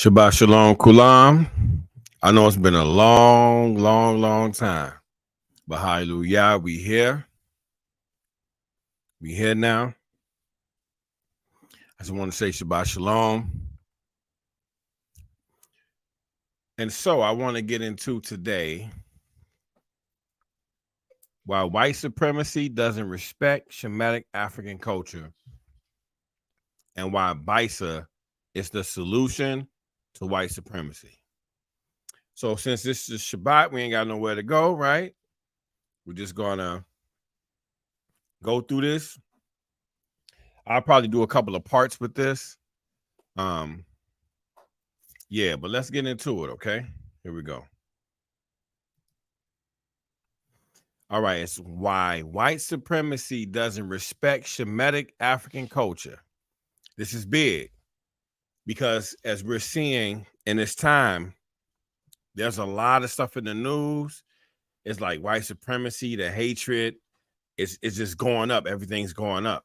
Shabbat Shalom Kulam. I know it's been a long time. But hallelujah, we here. We here now. I just want to say Shabbat Shalom. And so I want to get into today why white supremacy doesn't respect Shemitic African culture and why Bysa is the solution to white supremacy. So since this is Shabbat, we ain't got nowhere to go, right? We're just going to go through this. I'll probably do a couple of parts with this. Yeah, but let's get into it, okay? Here we go. All right, it's why white supremacy doesn't respect Shemitic African culture. This is big because as we're seeing in this time, there's a lot of stuff in the news. It's like white supremacy, the hatred, it's just going up. Everything's going up.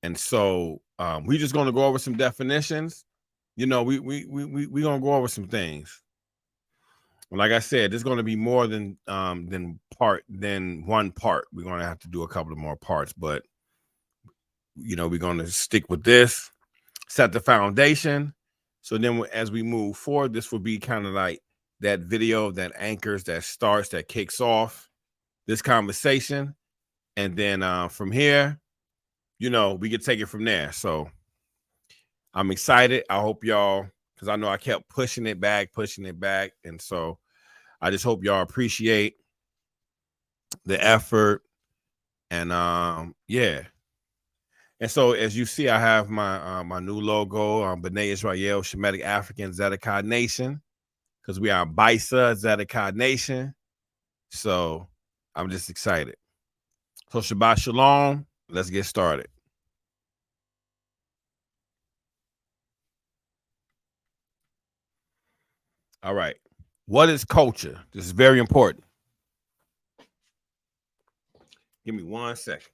And so we're just going to go over some definitions. You know, we gonna go over some things. Like I said, there's going to be more than one part. We're going to have to do a couple of more parts, but you know, we're going to stick with this, set the foundation. So then, as we move forward, this will be kind of like that video that anchors, that starts, that kicks off this conversation, and then from here, you know, we can take it from there. So I'm excited. I hope y'all, because I know I kept pushing it back, and so I just hope y'all appreciate the effort. And yeah. And so as you see, I have my my new logo, B'nai Israel, Shemitic African Zedekiah Nation, because we are Bysa Zedekiah Nation. So I'm just excited. So Shabbat Shalom. Let's get started. All right. What is culture? This is very important. Give me 1 second.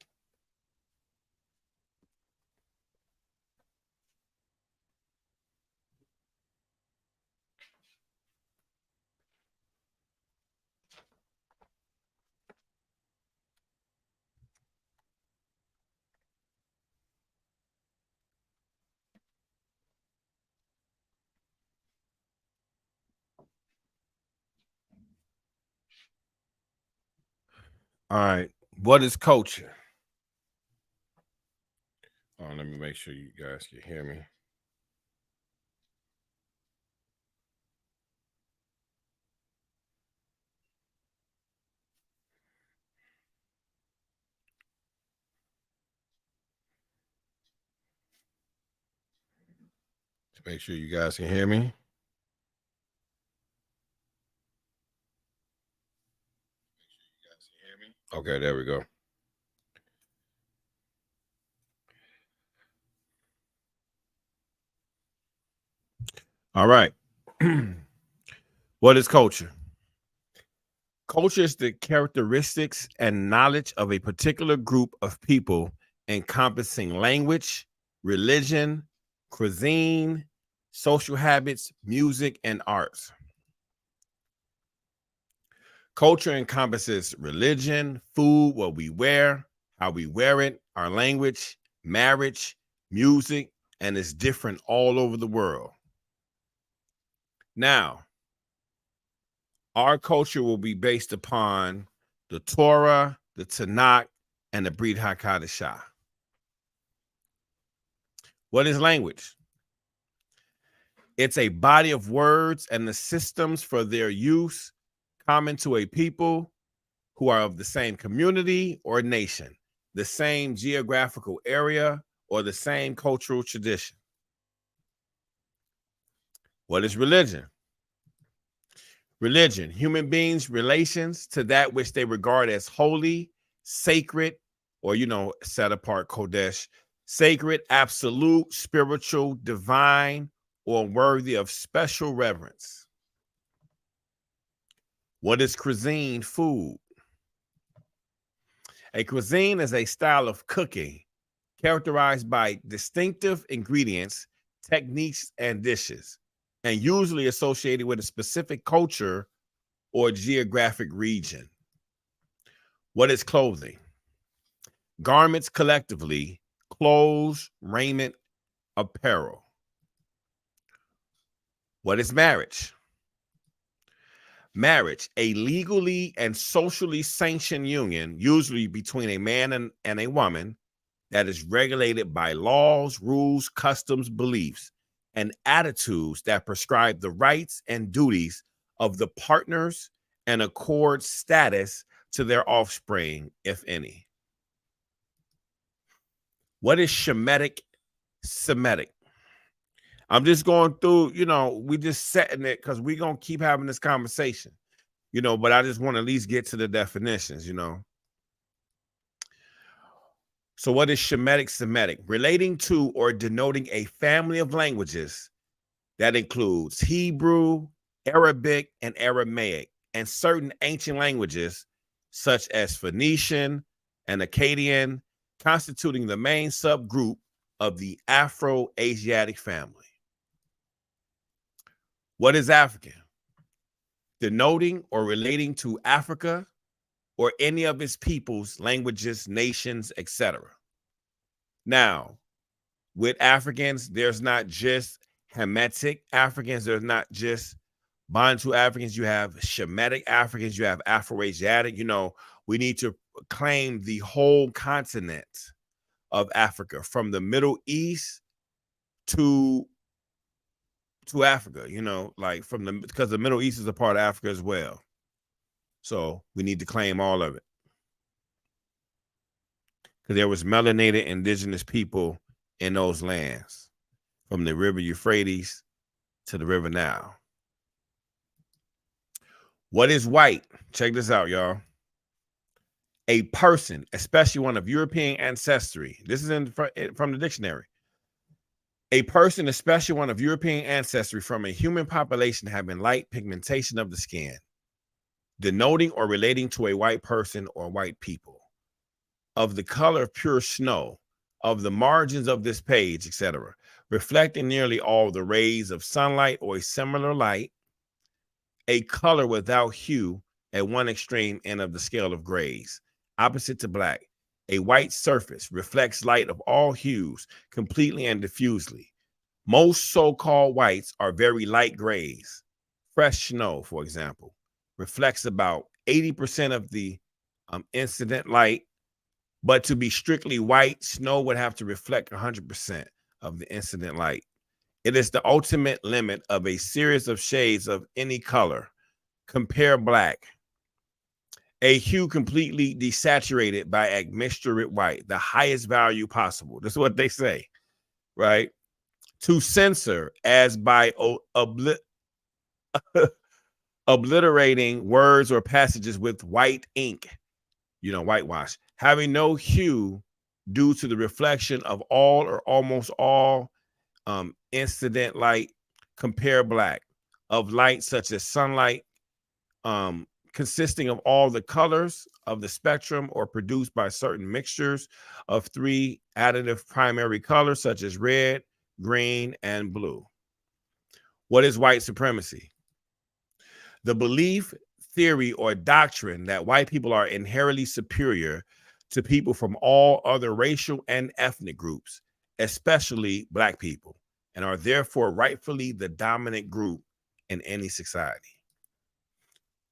All right. What is culture? Let me make sure you guys can hear me. To make sure you guys can hear me. Okay, there we go. All right. What is culture? Culture is the characteristics and knowledge of a particular group of people encompassing language, religion, cuisine, social habits, music, and arts. Culture encompasses religion, food, what we wear, how we wear it, our language, marriage, music, and is different all over the world. Now, our culture will be based upon the Torah, the Tanakh, and the Brit HaKadashah. What is language? It's a body of words and the systems for their use common to a people who are of the same community or nation, the same geographical area, or the same cultural tradition. What is religion? Religion, human beings' relations to that which they regard as holy, sacred, or, you know, set apart, Kodesh, sacred, absolute, spiritual, divine, or worthy of special reverence. What is cuisine? Food. A cuisine is a style of cooking characterized by distinctive ingredients techniques, and dishes, and usually associated with a specific culture or geographic region. What is clothing? Garments collectively, clothes, raiment, apparel. What is marriage? Marriage, a legally and socially sanctioned union, usually between a man and a woman, that is regulated by laws, rules, customs, beliefs, and attitudes that prescribe the rights and duties of the partners and accord status to their offspring, if any. What is Shemitic Semitic? I'm just going through, we just setting it because we're going to keep having this conversation, but I just want to at least get to the definitions. So what is Shemitic Semitic? Relating to or denoting a family of languages that includes Hebrew, Arabic, and Aramaic, and certain ancient languages such as Phoenician and Akkadian, constituting the main subgroup of the Afro-Asiatic family. What is African? Denoting or relating to Africa or any of its peoples, languages, nations, etc. Now, with Africans, there's not just Hamitic Africans, there's not just Bantu Africans, you have Shemitic Africans, you have Afro-Asiatic. We need to claim the whole continent of Africa, from the Middle East to Africa, because the Middle East is a part of Africa as well. So we need to claim all of it. Because there was melanated indigenous people in those lands, from the river Euphrates to the river Nile. What is white? Check this out, y'all. A person, especially one of European ancestry. This is from the dictionary. A person, especially one of European ancestry from a human population having light pigmentation of the skin, denoting or relating to a white person or white people, of the color of pure snow, of the margins of this page, etc., reflecting nearly all the rays of sunlight or a similar light, a color without hue at one extreme end of the scale of grays, opposite to black. A white surface reflects light of all hues completely and diffusely. Most so-called whites are very light grays. Fresh snow, for example, reflects about 80% of the incident light, but to be strictly white, snow would have to reflect 100% of the incident light. It is the ultimate limit of a series of shades of any color. Compare black. A hue completely desaturated by admixture with white, the highest value possible. That's what they say, right? To censor as by obliterating words or passages with white ink, whitewash, having no hue due to the reflection of all or almost all incident light. Compare black. Of light such as sunlight, consisting of all the colors of the spectrum or produced by certain mixtures of three additive primary colors such as red, green, and blue. What is white supremacy? The belief, theory, or doctrine that white people are inherently superior to people from all other racial and ethnic groups, especially Black people, and are therefore rightfully the dominant group in any society.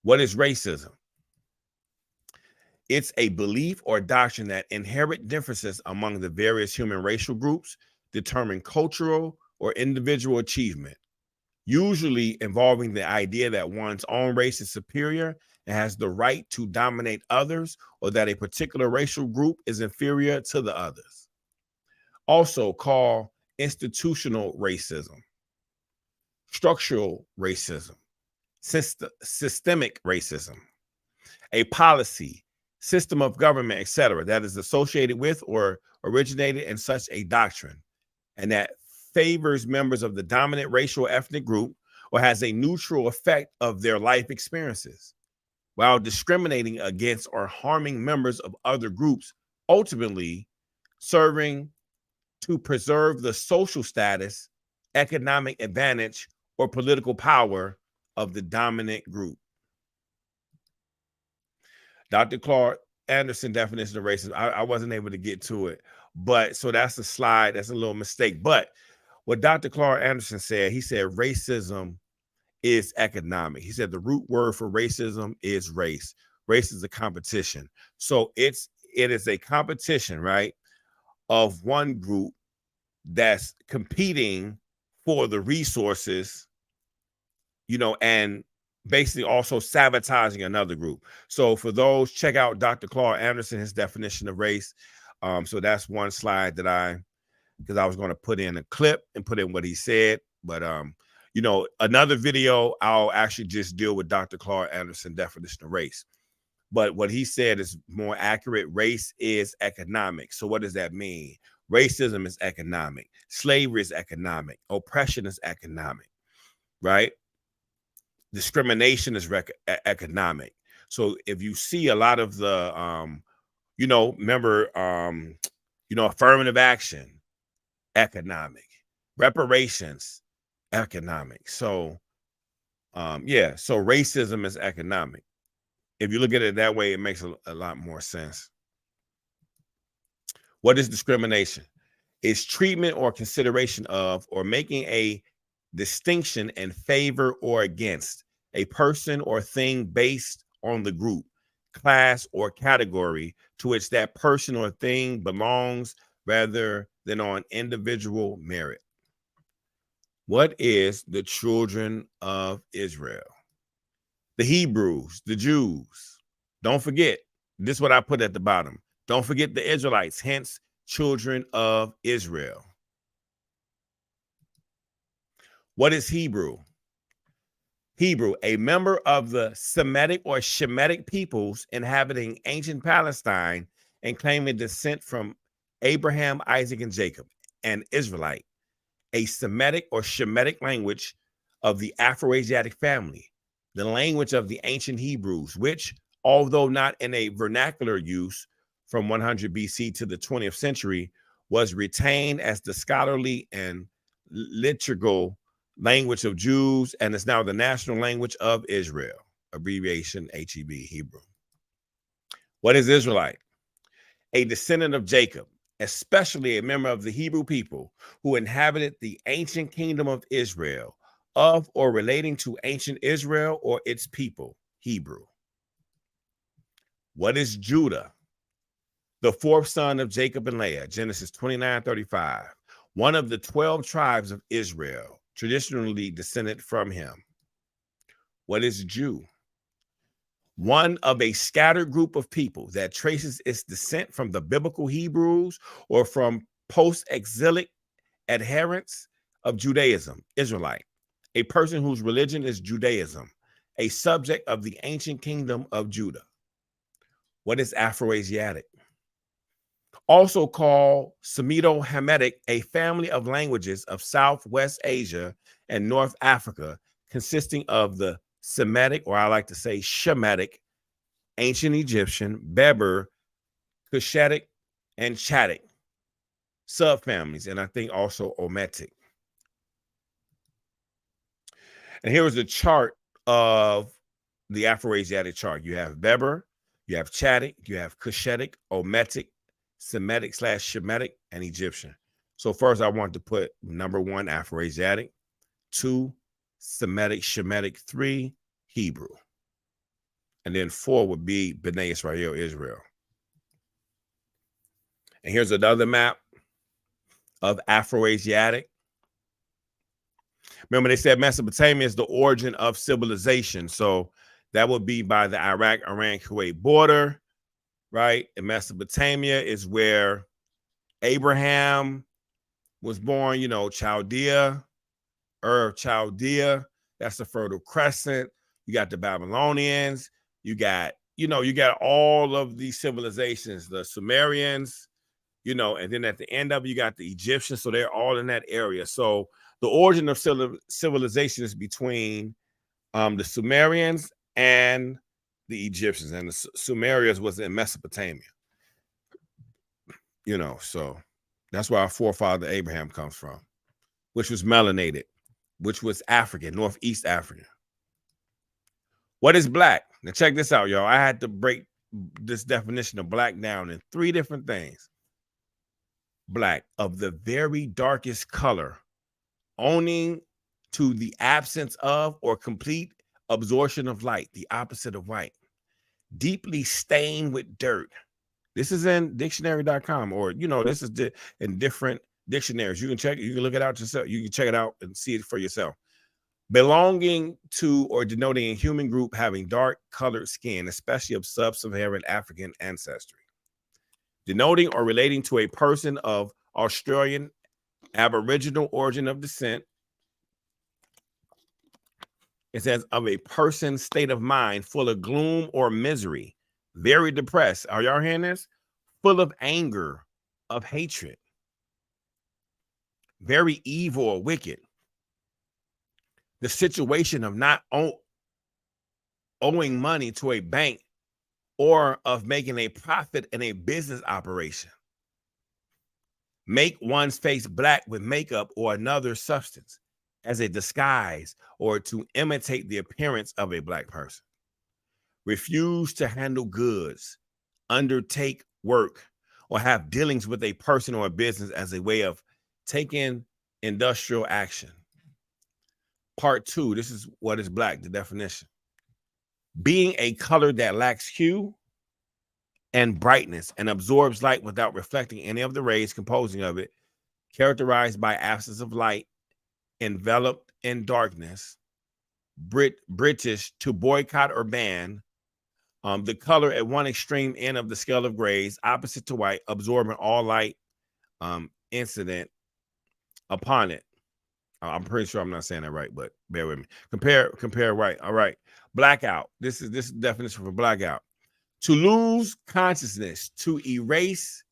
What is racism? It's a belief or doctrine that inherent differences among the various human racial groups determine cultural or individual achievement, usually involving the idea that one's own race is superior and has the right to dominate others, or that a particular racial group is inferior to the others. Also called institutional racism, structural racism, systemic racism, a policy, system of government, etc., that is associated with or originated in such a doctrine, and that favors members of the dominant racial ethnic group or has a neutral effect of their life experiences, while discriminating against or harming members of other groups, ultimately serving to preserve the social status economic advantage, or political power of the dominant group. Dr. Clark Anderson definition of racism. I wasn't able to get to it, but so that's a slide. That's a little mistake. But what Dr. Clark Anderson said, he said racism is economic. He said the root word for racism is race. Race is a competition. So it is a competition, right, of one group that's competing for the resources, and basically also sabotaging another group. So for those, check out Dr. Clark Anderson, his definition of race. So that's one slide that because I was going to put in a clip and put in what he said. But, another video, I'll actually just deal with Dr. Clark Anderson definition of race. But what he said is more accurate. Race is economic. So what does that mean? Racism is economic. Slavery is economic. Oppression is economic, right? Discrimination is economic. So if you see a lot of the, remember, affirmative action, economic, reparations, economic. So, so racism is economic. If you look at it that way, it makes a lot more sense. What is discrimination? It's treatment or consideration of or making a distinction in favor or against a person or thing based on the group, class, or category to which that person or thing belongs rather than on individual merit. What is the children of Israel? The Hebrews, the Jews. Don't forget, this is what I put at the bottom. Don't forget the Israelites, hence children of Israel. What is Hebrew? Hebrew, a member of the Semitic or Shemitic peoples inhabiting ancient Palestine and claiming descent from Abraham, Isaac, and Jacob. An Israelite, a Semitic or Shemitic language of the Afro-Asiatic family, the language of the ancient Hebrews, which, although not in a vernacular use from 100 BC to the 20th century, was retained as the scholarly and liturgical language of Jews and is now the national language of Israel, abbreviation HEB, Hebrew. What is Israelite? A descendant of Jacob, especially a member of the Hebrew people who inhabited the ancient kingdom of Israel, of or relating to ancient Israel or its people, Hebrew. What is Judah? The fourth son of Jacob and Leah, Genesis 29:35, one of the 12 tribes of Israel, traditionally descended from him. What is Jew? One of a scattered group of people that traces its descent from the biblical Hebrews or from post-exilic adherents of Judaism, Israelite, a person whose religion is Judaism, a subject of the ancient kingdom of Judah. What is Afro-Asiatic? Also called Semito-Hamitic, a family of languages of Southwest Asia and North Africa, consisting of the Semitic, or I like to say Shemitic, ancient Egyptian, Berber, Cushitic, and Chadic subfamilies, and I think also Ometic. And here is a chart of the Afro-Asiatic chart. You have Berber, you have Chadic, you have Cushitic, Ometic, Semitic/Shemitic, and Egyptian. So first I want to put number 1, Afro-Asiatic, 2, Semitic, Shemitic, 3, Hebrew. And then 4 would be B'nai Israel, Israel. And here's another map of Afro-Asiatic. Remember, they said Mesopotamia is the origin of civilization. So that would be by the Iraq, Iran, Kuwait border, right? And Mesopotamia is where Abraham was born, Chaldea, Chaldea. That's the Fertile Crescent. You got the Babylonians. You got all of these civilizations, the Sumerians, and then at the end of it, you got the Egyptians. So they're all in that area. So the origin of civilization is between the Sumerians and the Egyptians, and the Sumerians was in Mesopotamia. So that's where our forefather Abraham comes from, which was melanated, which was African, Northeast African. What is black? Now check this out, y'all. I had to break this definition of black down in 3 different things. Black, of the very darkest color, owning to the absence of or complete absorption of light, the opposite of white. Deeply stained with dirt. This is in dictionary.com, or this is in different dictionaries. You can look it out yourself. You can check it out and see it for yourself. Belonging to or denoting a human group having dark colored skin, especially of sub-Saharan African ancestry. Denoting or relating to a person of Australian Aboriginal origin of descent. It says of a person's state of mind full of gloom or misery, very depressed. Are y'all hearing this? Full of anger, of hatred, very evil or wicked. The situation of not owing money to a bank or of making a profit in a business operation. Make one's face black with makeup or another substance as a disguise or to imitate the appearance of a black person. Refuse to handle goods, undertake work, or have dealings with a person or a business as a way of taking industrial action. Part 2, this is what is black, the definition. Being a color that lacks hue and brightness and absorbs light without reflecting any of the rays composing of it, characterized by absence of light, enveloped in darkness, British to boycott or ban, the color at one extreme end of the scale of grays, opposite to white, absorbing all light incident upon it. I'm pretty sure I'm not saying that right, but bear with me. Compare right. All right. Blackout. This is the definition for blackout. To lose consciousness, to erase,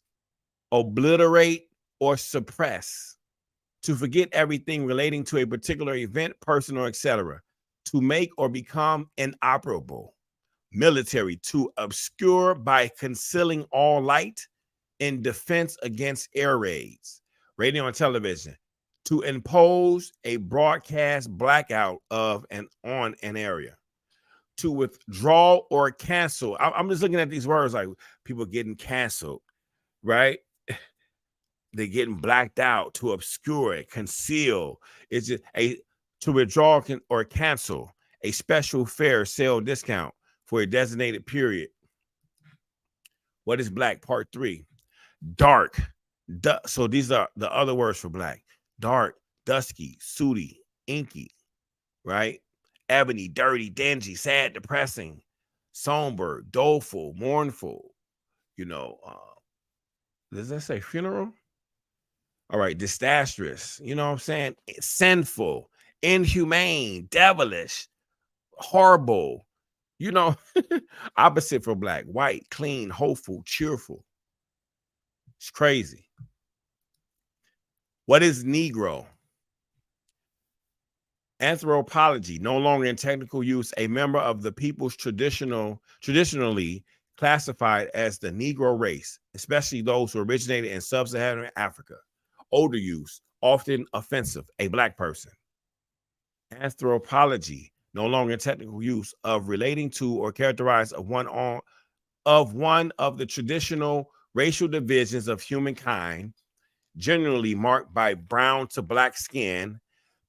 obliterate, or suppress. To forget everything relating to a particular event, person, or etc. To make or become inoperable. Military, to obscure by concealing all light in defense against air raids. Radio and television, to impose a broadcast blackout of and on an area. To withdraw or cancel. I'm just looking at these words like people getting canceled, right? They're getting blacked out. To obscure it, conceal. It's just to withdraw or cancel a special fare sale discount for a designated period. What is black? Part 3. Dark. So these are the other words for black. Dark, dusky, sooty, inky, right? Ebony, dirty, dingy, sad, depressing, somber, doleful, mournful. Does that say funeral? All right, disastrous. You know what I'm saying? Sinful, inhumane, devilish, horrible. Opposite for black: white, clean, hopeful, cheerful. It's crazy. What is Negro? Anthropology, no longer in technical use, a member of the people's traditionally classified as the Negro race, especially those who originated in sub-Saharan Africa. Older use, often offensive, a black person. Anthropology, no longer in technical use, of relating to or characterized of one of the traditional racial divisions of humankind, generally marked by brown to black skin,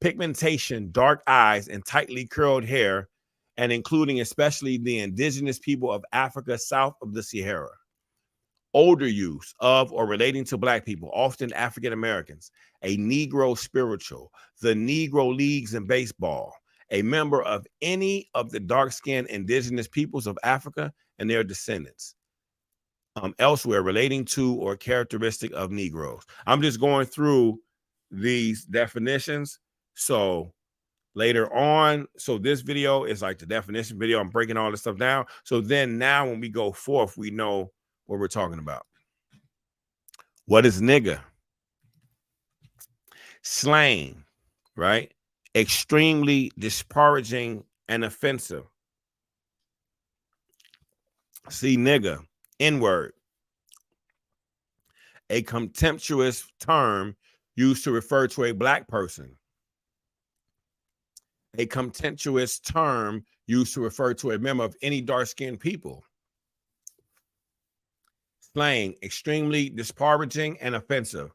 pigmentation, dark eyes, and tightly curled hair, and including especially the indigenous people of Africa south of the Sahara. Older use of or relating to black people, often African Americans, a Negro spiritual, the Negro Leagues in baseball, a member of any of the dark-skinned indigenous peoples of Africa and their descendants. Elsewhere, relating to or characteristic of Negroes. I'm just going through these definitions. So later on, so this video is like the definition video. I'm breaking all this stuff down. So then now when we go forth, we know what we're talking about. What is nigga? Slang, right? Extremely disparaging and offensive. See, nigga, N-word. A contemptuous term used to refer to a black person. A contemptuous term used to refer to a member of any dark-skinned people. Slang, extremely disparaging and offensive.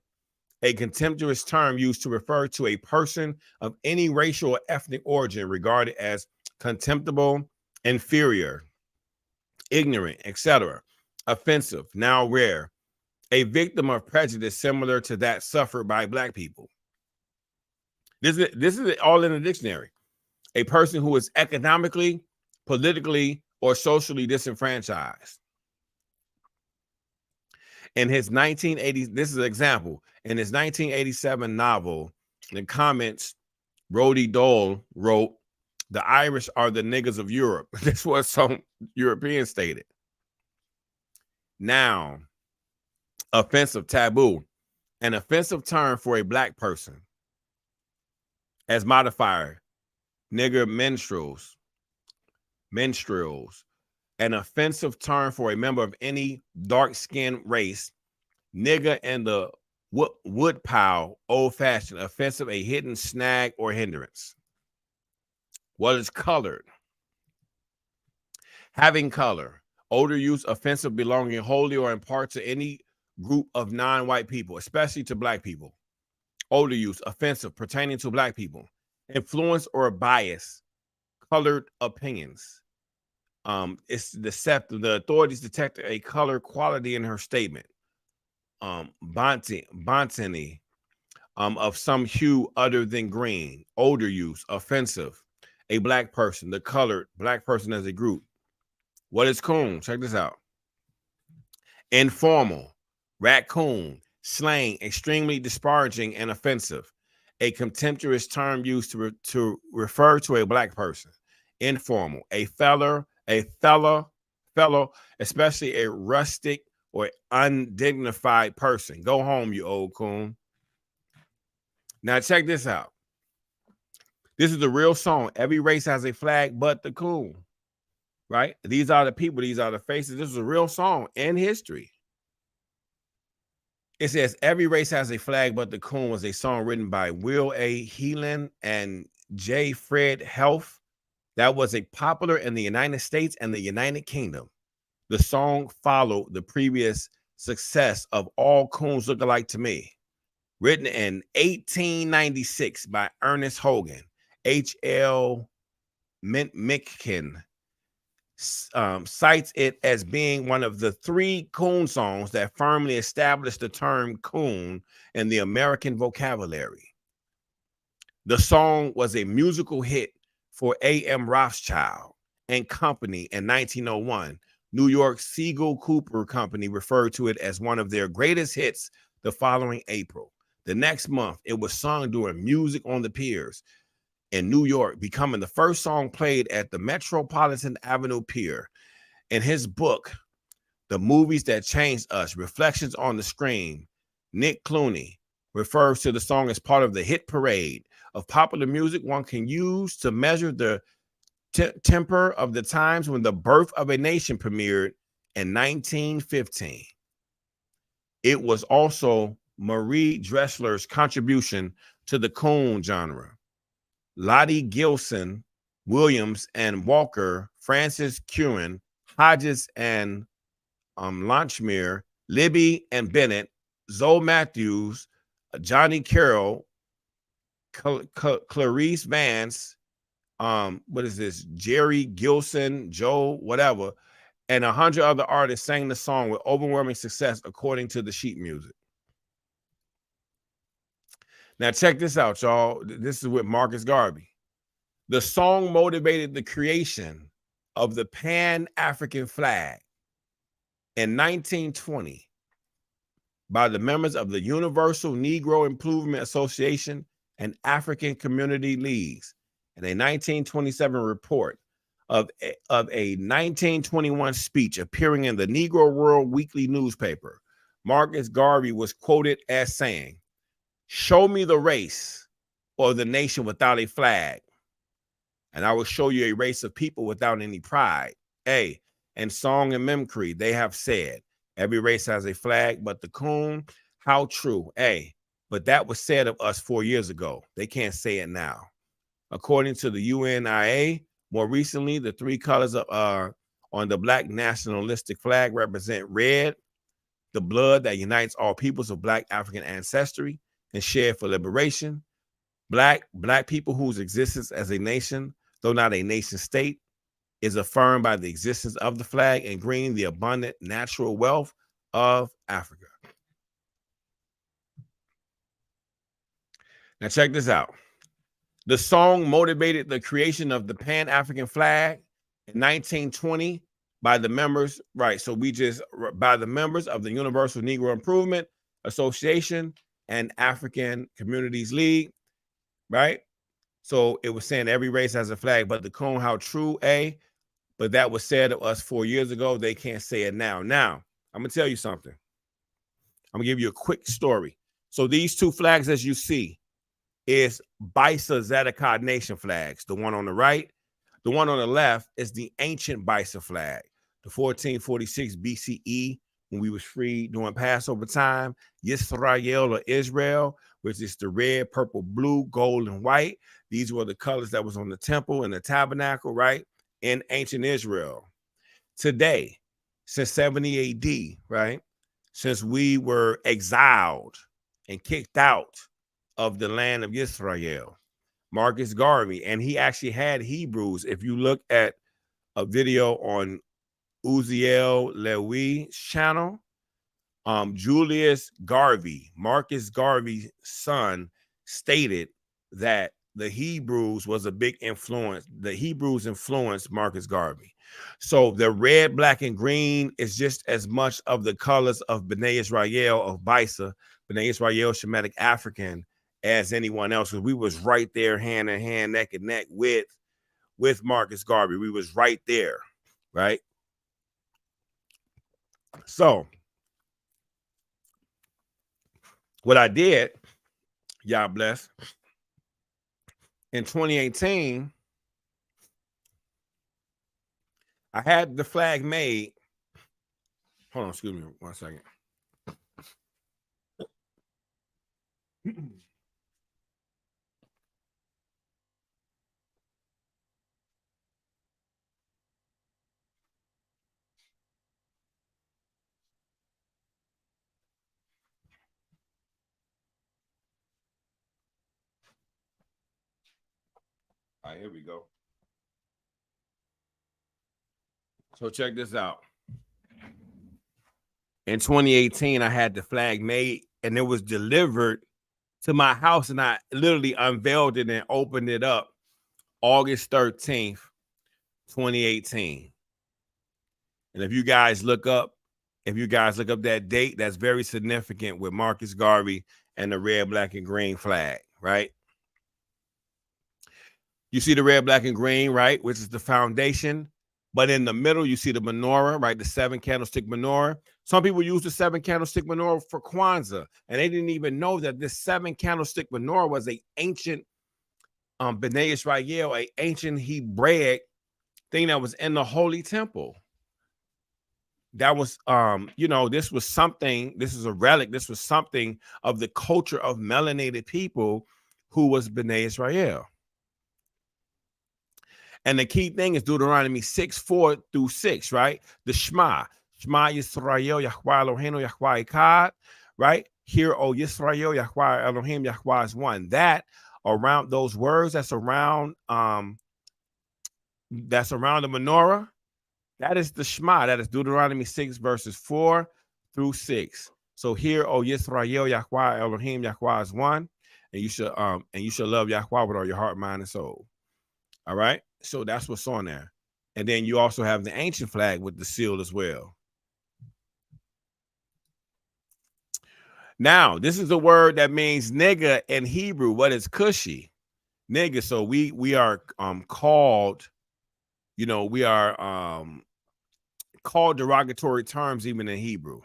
A contemptuous term used to refer to a person of any racial or ethnic origin regarded as contemptible, inferior, ignorant, etc. Offensive, now rare. A victim of prejudice similar to that suffered by black people. This is all in the dictionary. A person who is economically, politically, or socially disenfranchised. In his 1980s, this is an example. In his 1987 novel, the comments, Rhodey Dole wrote, "The Irish are the niggas of Europe." This was some Europeans stated. Now, offensive, taboo, an offensive term for a black person. As modifier, nigger minstrels, an offensive term for a member of any dark-skinned race. Nigger and the wood pile, old-fashioned, offensive, a hidden snag or hindrance. What is colored? Having color, older use, offensive, belonging wholly or in part to any group of non-white people, especially to black people. Older use, offensive, pertaining to black people. Influence or bias, colored opinions. It's deceptive. The authorities detected a color quality in her statement. Bontany, of some hue other than green. Older use, offensive. A black person, the colored black person as a group. What is coon? Check this out. Informal, raccoon, slang, extremely disparaging and offensive. A contemptuous term used to refer to a black person. Informal, a fellow, especially a rustic or undignified person. Go home, you old coon. Now check this out. This is the real song. Every race has a flag but the coon. Right? These are the people. These are the faces. This is a real song in history. It says, every race has a flag but the coon was a song written by Will A. Heelan and J. Fred Health that was a popular in the United States and the United Kingdom. The song followed the previous success of All Coons Look Alike to Me, written in 1896 by Ernest Hogan. H.L. Mencken cites it as being one of the 3 coon songs that firmly established the term coon in the American vocabulary. The song was a musical hit for A.M. Rothschild and Company in 1901. New York Siegel Cooper Company referred to it as one of their greatest hits the following April. The next month, it was sung during Music on the Piers in New York, becoming the first song played at the Metropolitan Avenue Pier. In his book, The Movies That Changed Us, Reflections on the Screen, Nick Clooney refers to the song as part of the hit parade of popular music one can use to measure the temper of the times when The Birth of a Nation premiered in 1915. It was also Marie Dressler's contribution to the coon genre. Lottie Gilson, Williams and Walker, Francis Curran, Hodges and Launchmere, Libby and Bennett, Zoe Matthews, Johnny Carroll, Clarice Vance, Jerry Gilson, Joe, whatever, and 100 other artists sang the song with overwhelming success, according to the sheet music. Now, check this out, y'all. This is with Marcus Garvey. The song motivated the creation of the Pan-African flag in 1920 by the members of the Universal Negro Improvement Association and African Community Leagues in a 1927 report of a 1921 speech appearing in the Negro World Weekly newspaper. Marcus Garvey was quoted as saying, "Show me the race or the nation without a flag, and I will show you a race of people without any pride." In song and mimicry, they have said, every race has a flag but the coon. How true. but that was said of us 4 years ago. They can't say it now. According to the UNIA, more recently, the three colors on the Black nationalistic flag represent red, the blood that unites all peoples of Black African ancestry and shared for liberation. Black people whose existence as a nation, though not a nation state, is affirmed by the existence of the flag, and green, the abundant natural wealth of Africa. Now check this out. The song motivated the creation of the Pan-African flag in 1920 by the members, right? So by the members of the Universal Negro Improvement Association and African Communities League, right? So it was saying every race has a flag, but the cone, how true, but that was said of us 4 years ago. They can't say it now. Now, I'm gonna tell you something. I'm gonna give you a quick story. So these two flags, as you see, is Bysa Zadokah Nation flags. The one on the right, the one on the left is the ancient Bysa flag, the 1446 BCE, when we was free during Passover time. Yisrael, or Israel, which is the red, purple, blue, gold, and white. These were the colors that was on the temple and the tabernacle, right, in ancient Israel. Today, since 70 AD, right, since we were exiled and kicked out of the land of Israel, Marcus Garvey, and he actually had Hebrews. If you look at a video on Uziel Lewi's channel, Julius Garvey, Marcus Garvey's son, stated that the Hebrews was a big influence. The Hebrews influenced Marcus Garvey. So the red, black, and green is just as much of the colors of B'nai Israel, of Bysa, B'nai Israel Shemitic African, as anyone else, because we was right there hand in hand, neck and neck with Marcus Garvey. We was right there, right? So what I did, y'all bless, in 2018, I had the flag made. Hold on, excuse me 1 second. All right, here we go. So check this out. In 2018, I had the flag made, and it was delivered to my house, and I literally unveiled it and opened it up August 13th, 2018. And if you guys look up that date, that's very significant with Marcus Garvey and the red, black, and green flag, right? You see the red, black, and green, right, which is the foundation. But in the middle, you see the menorah, right, the 7-candlestick menorah. Some people use the 7-candlestick menorah for Kwanzaa, and they didn't even know that this 7-candlestick menorah was an ancient B'nai Israel, an ancient Hebraic thing that was in the Holy Temple. That was, this was something, this is a relic, this was something of the culture of melanated people who was B'nai Israel. And the key thing is Deuteronomy 6:4-6, right? The Shema Yisrael, Yahweh Eloheinu, Yahweh Echad, right? Hear, O Yisrael, Yahweh Elohim, Yahweh is one. That around those words, that's around the menorah, that is the Shema. That is Deuteronomy 6:4-6. So hear, O Yisrael, Yahweh Elohim, Yahweh is one, and you should love Yahweh with all your heart, mind, and soul. All right. So that's what's on there. And then you also have the ancient flag with the seal as well. Now, this is a word that means nigga in Hebrew. What is cushy? Nigga. So we are called, we are called derogatory terms even in Hebrew.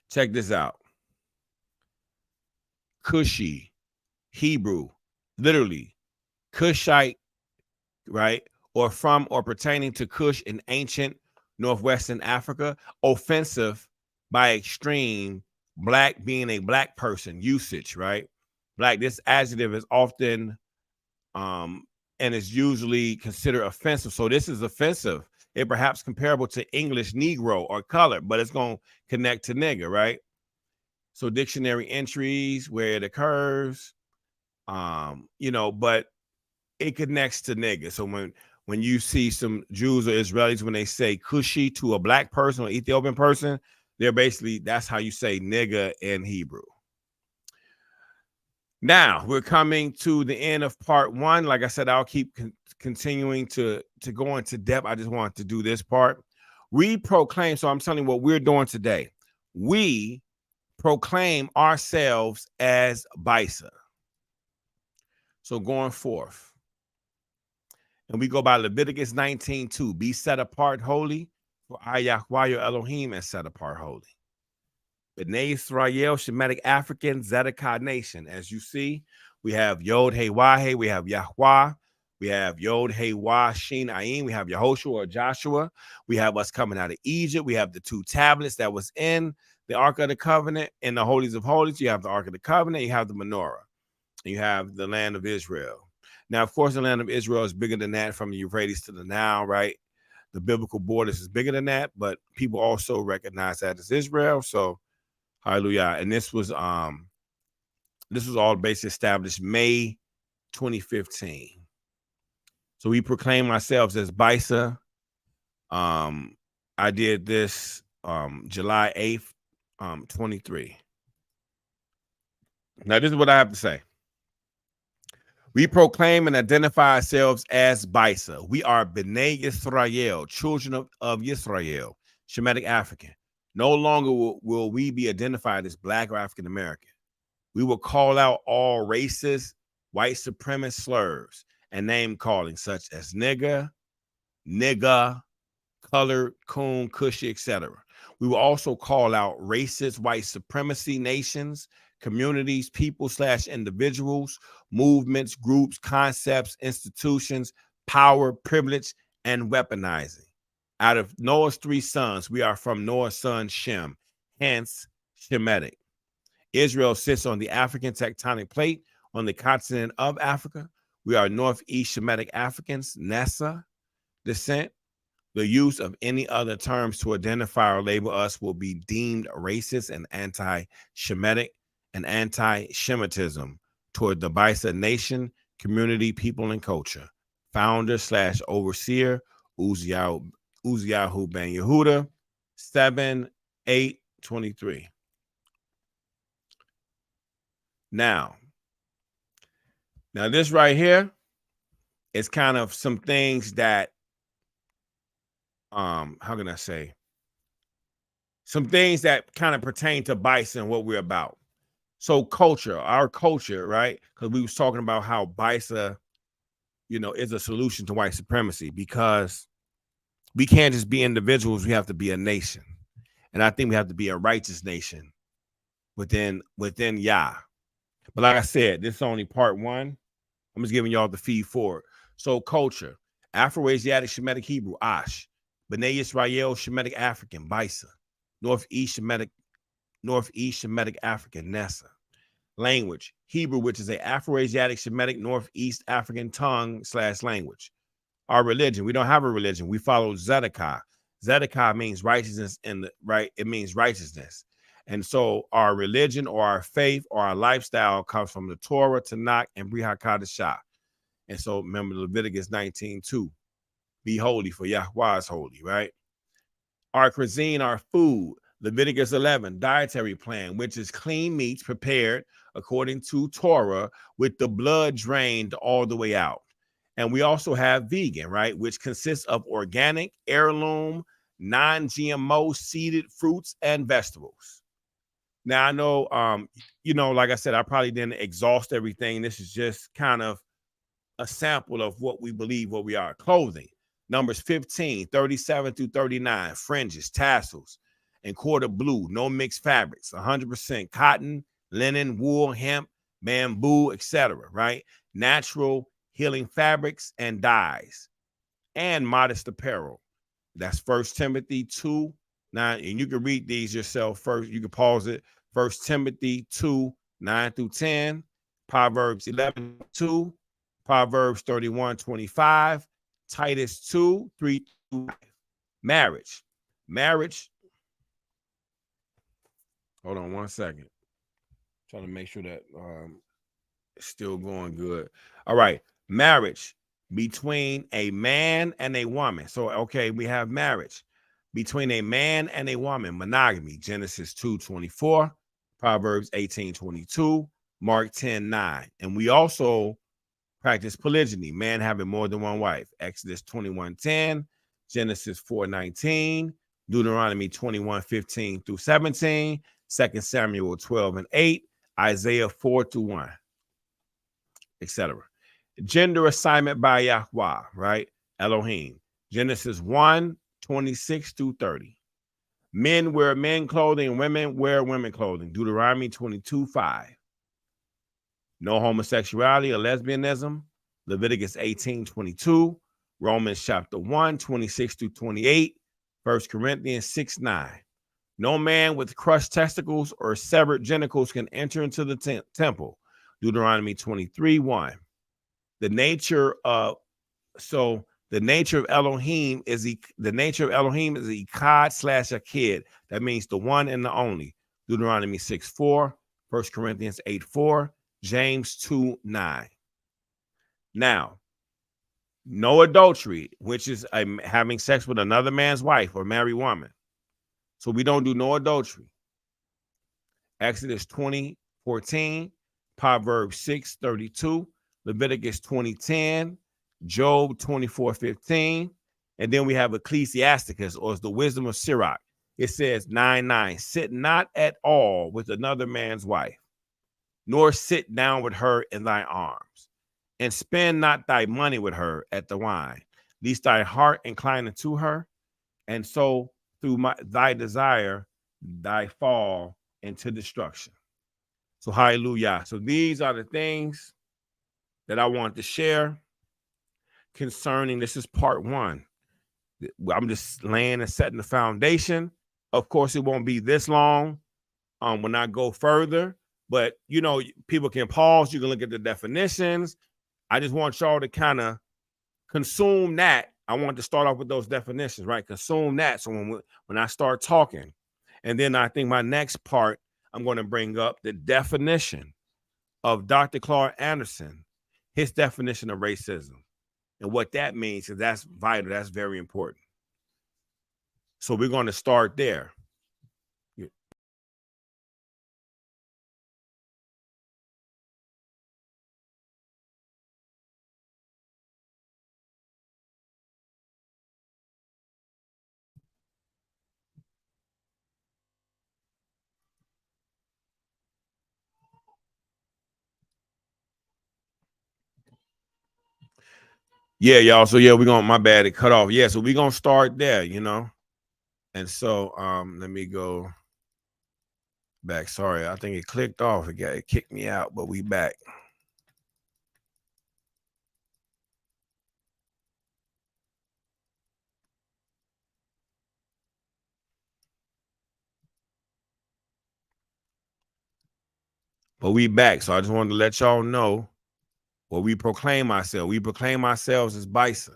Check this out. Cushy, Hebrew, literally Cushite, right? Or from or pertaining to Cush in ancient northwestern Africa, offensive by extreme black being a black person, usage, right? Black, this adjective is often and is usually considered offensive. So this is offensive. It perhaps comparable to English Negro or colored, but it's going to connect to nigger, right? So dictionary entries where it occurs, but it connects to nigger. So when you see some Jews or Israelis, when they say Cushi to a black person or Ethiopian person, they're basically, that's how you say nigger in Hebrew. Now we're coming to the end of part one. Like I said, I'll keep continuing to go into depth. I just want to do this part. We proclaim. So I'm telling you what we're doing today. We proclaim ourselves as Bysa. So going forth, and we go by Leviticus 19:2. Be set apart holy, for I Yahweh your Elohim is set apart holy. B'nai Israel, Shemitic African, Zedekiah nation. As you see, we have Yod Hey Wahe, we have Yahweh, we have Yod Hey Wah Shin Ayin, we have Yehoshua or Joshua, we have us coming out of Egypt, we have the 2 tablets that was in the Ark of the Covenant, in the Holies of Holies, you have the Ark of the Covenant, you have the menorah, and you have the land of Israel. Now, of course, the land of Israel is bigger than that, from the Euphrates to the Nile, right? The biblical borders is bigger than that, but people also recognize that as Israel. So hallelujah. And this was all basically established May 2015. So we proclaim ourselves as Bysa. I did this July 8th, 23. Now, this is what I have to say. We proclaim and identify ourselves as Bysa. We are B'nai Yisrael, children of Yisrael, Shemitic African. No longer will we be identified as Black or African American. We will call out all racist, white supremacist slurs and name calling such as nigger, colored, coon, cushy, etc. We will also call out racist, white supremacy nations, communities, people / individuals, movements, groups, concepts, institutions, power, privilege, and weaponizing. Out of Noah's 3 sons, we are from Noah's son Shem, hence Shemitic. Israel sits on the African tectonic plate on the continent of Africa. We are Northeast Shemitic Africans, Nessa descent. The use of any other terms to identify or label us will be deemed racist and anti-Shemitic and anti-Shemitism toward the Bysa nation, community, people, and culture. Founder / overseer, Uziyahu Ben Yehuda, 7/8/23. Now this right here is kind of some things that, how can I say? Some things that kind of pertain to Bysa and what we're about. So our culture, right? Because we was talking about how Bysa, is a solution to white supremacy, because we can't just be individuals. We have to be a nation. And I think we have to be a righteous nation within Yah. But like I said, this is only part one. I'm just giving y'all the feed forward. So culture, Afro-Asiatic Shemitic Hebrew, Ash, B'nai Yisrael Shemitic African, Bysa, Northeast Shemitic African, Nessa. Language, Hebrew, which is a Afro-Asiatic Shemitic Northeast African tongue / language. Our religion, we don't have a religion. We follow Zedekiah. Zedekiah means righteousness, it means righteousness. And so our religion or our faith or our lifestyle comes from the Torah, Tanakh, and Brit HaKadashah. And so remember Leviticus 19:2. Be holy, for Yahweh is holy, right? Our cuisine, our food, Leviticus 11, dietary plan, which is clean meats prepared according to Torah with the blood drained all the way out. And we also have vegan, right, which consists of organic, heirloom, non-GMO seeded fruits and vegetables. Now, I know, like I said, I probably didn't exhaust everything. This is just kind of a sample of what we believe, what we are. Clothing, Numbers 15:37-39, fringes, tassels, and quarter blue, no mixed fabrics, 100% cotton, linen, wool, hemp, bamboo, etc., right? Natural healing fabrics and dyes, and modest apparel. That's 1 Timothy 2:9, and you can read these yourself first. You can pause it. 1 Timothy 2, 9 through 10, Proverbs 11:2, Proverbs 31:25, Titus 2, 3 through 5. Marriage. Marriage. Hold on one second. Trying to make sure that it's still going good. All right. Marriage between a man and a woman. So, okay, we have marriage between a man and a woman, monogamy, Genesis 2:24, Proverbs 18:22, Mark 10:9. And we also practice polygyny, man having more than one wife, Exodus 21:10, Genesis 4:19, Deuteronomy 21:15 through 17, 2 Samuel 12:8, Isaiah 4:1, etc. Gender assignment by Yahweh, right? Elohim, Genesis 1:26 through 30. Men wear men clothing, women wear women clothing, Deuteronomy 22:5. No homosexuality or lesbianism, Leviticus 18:22, Romans chapter 1:26 through 28, 1 Corinthians 6:9. No man with crushed testicles or severed genitals can enter into the temple, Deuteronomy 23:1. The nature of Elohim is Echad/Akid. That means the one and the only. Deuteronomy 6:4, 1 Corinthians 8:4, James 2:9. Now, no adultery, which is having sex with another man's wife or married woman. So we don't do no adultery. Exodus 20:14, Proverbs 6:32, Leviticus 20:10, Job 24:15, and then we have Ecclesiasticus, or it's the wisdom of Sirach. It says 9:9, sit not at all with another man's wife, nor sit down with her in thy arms, and spend not thy money with her at the wine, lest thy heart incline unto her, and so through thy desire thy fall into destruction. So hallelujah. So these are the things that I want to share concerning, this is part one. I'm just laying and setting the foundation. Of course, it won't be this long when I go further, but you know, people can pause, you can look at the definitions. I just want y'all to kind of consume that. I want to start off with those definitions, right? Consume that. So when I start talking, and then I think my next part, I'm going to bring up the definition of Dr. Claude Anderson, his definition of racism and what that means, because that's vital. That's very important. So we're going to start there. Yeah, y'all. So yeah, we're going, my bad, it cut off. Yeah, so we're gonna start there, you know. And so let me go back. Sorry, I think it clicked off. It kicked me out, but we back. But we back. So I just wanted to let y'all know what we proclaim ourselves. We proclaim ourselves as Bysa.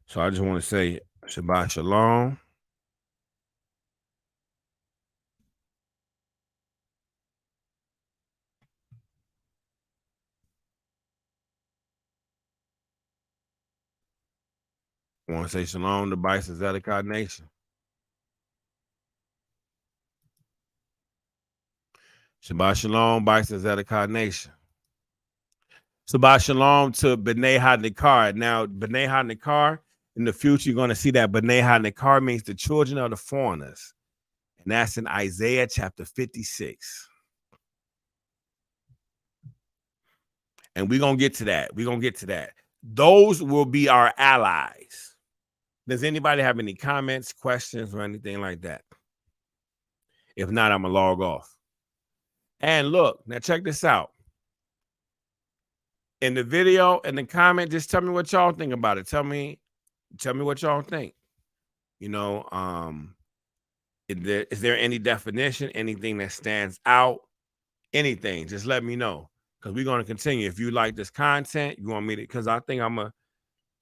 So I just want to say Shabbat Shalom. I want to say Shalom to Bysa Zedekiah Nation. Shabbat Shalom, Bysa Zedekiah Nation. Shabbat Shalom to B'nai HaNikar. Now, B'nai HaNikar, in the future, you're going to see that B'nai HaNikar means the children of the foreigners. And that's in Isaiah chapter 56. And we're going to get to that. We're going to get to that. Those will be our allies. Does anybody have any comments, questions, or anything like that? If not, I'm going to log off. And look, now check this out. In the video, in the comment, just tell me what y'all think about it. Tell me what y'all think. You know, is there any definition, anything that stands out, anything? Just let me know, because we're going to continue. If you like this content, you want me to, because I think I'm going to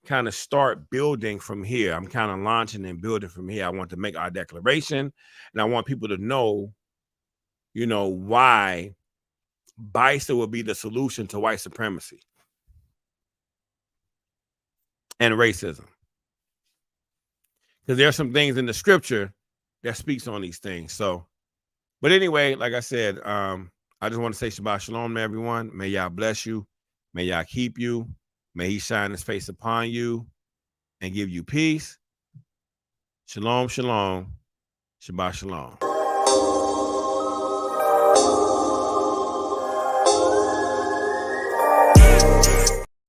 kind of start building from here. I'm kind of launching and building from here. I want to make our declaration, and I want people to know, you know, why Bysa will be the solution to white supremacy and racism. Because there's some things in the scripture that speaks on these things. So, but anyway, like I said, I just want to say Shabbat Shalom to everyone. May Yah bless you. May Yah keep you. May He shine His face upon you and give you peace. Shalom, shalom. Shabbat Shalom.